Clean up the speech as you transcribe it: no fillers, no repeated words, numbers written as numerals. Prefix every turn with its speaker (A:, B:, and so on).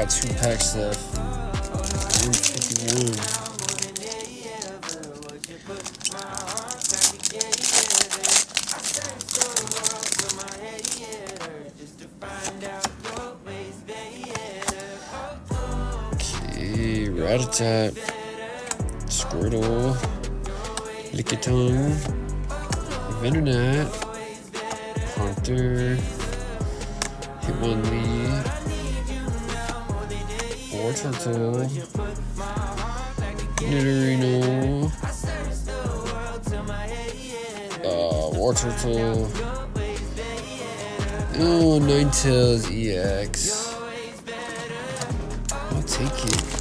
A: Got 2 packs left. 151. Okay, Rattata, Squirtle, Lickitung, Venonat, Haunter, Hitmonlee, Wartortle, Nidorino, Wartortle, oh, Ninetales EX. I'll take it.